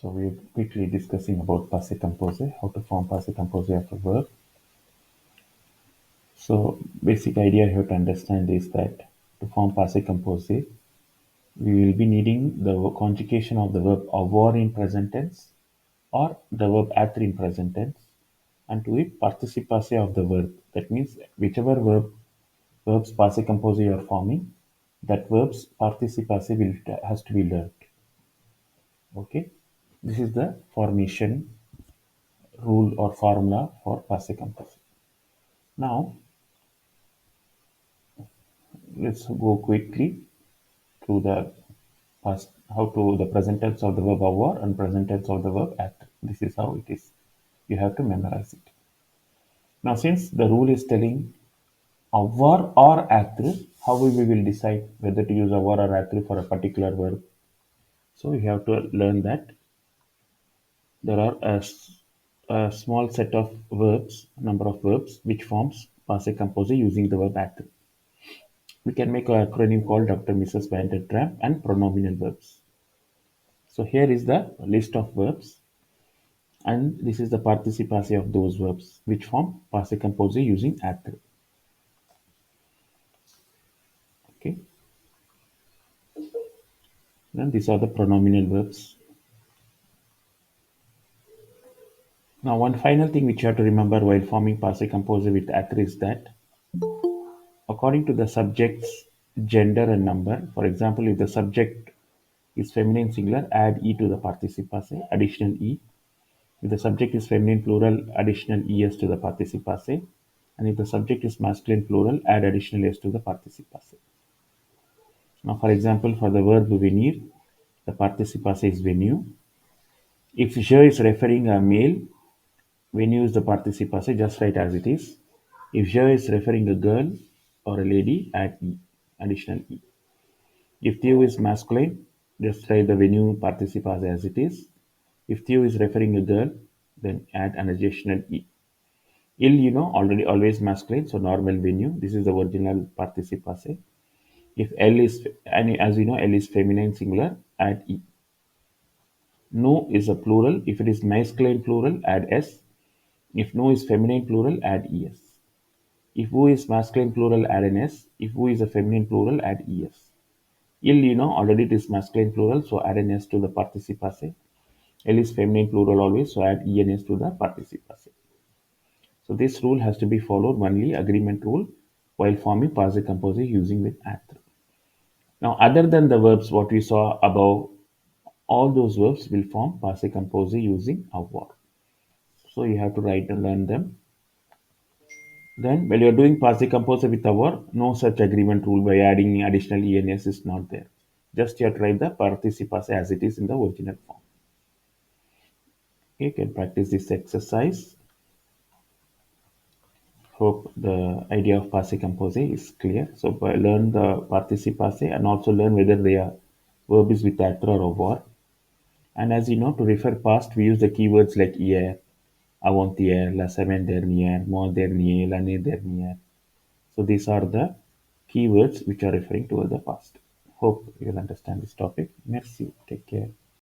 So we're quickly discussing about passé composé, how to form passé composé of a verb. So basic idea you have to understand is that to form passé composé, we will be needing the conjugation of the verb avoir in present tense or the verb être in present tense, and to it participe passé of the verb. That means whichever verbs passé composé you are forming, that verb's participe passé has to be learned. Okay, this is the formation rule or formula for passé composé. Now, let's go quickly through the past, how to the present tense of the verb avoir and present tense of the verb être. This is how it is. You have to memorize it. Now, since the rule is telling avoir or être, how we will decide whether to use avoir or être for a particular verb? So you have to learn that there are a small set of verbs, number of verbs, which forms passé composé using the verb être. We can make an acronym called Dr. Mrs. Van der Tramp and pronominal verbs. So here is the list of verbs, and this is the participe passé of those verbs which form passé composé using être. Okay. Then these are the pronominal verbs. Now one final thing which you have to remember while forming passé composé with être is that according to the subject's gender and number, for example, if the subject is feminine singular, add e to the participe passé, additional e. If the subject is feminine plural, additional es to the participe passé. And if the subject is masculine plural, add additional s to the participe passé. Now, for example, for the verb venir, the participe passé is venu. If je is referring a male, venu is the participe passé, just write as it is. If je is referring a girl or a lady, add e, additional e. If Theo is masculine, just write the venu participe passé as it is. If Theo is referring a girl, then add an additional e. Il, already always masculine, so normal venue. This is the original participe passé. If L is, and as we know, L is feminine singular, add E. No is a plural. If it is masculine plural, add S. If no is feminine plural, add ES. If who is masculine plural, add an S. If who is a feminine plural, add ES. Il, already it is masculine plural, so add an S to the participe passé. L is feminine plural always, so add ENS to the participe passé. So this rule has to be followed only, agreement rule, while forming passé composé using with être. Now, other than the verbs what we saw above, all those verbs will form passé composé using avoir. So you have to write and learn them. Then when you are doing passé composé with avoir, no such agreement rule by adding additional ens is not there. Just you have to write the participe passé as it is in the original form. You can practice this exercise. Hope the idea of passé composé is clear. So learn the participe passé and also learn whether they are verb is with être or avoir. And as you know, to refer past, we use the keywords like hier, avant-hier, la semaine dernière, mois dernier, l'année dernière. So these are the keywords which are referring to the past. Hope you will understand this topic. Merci. Take care.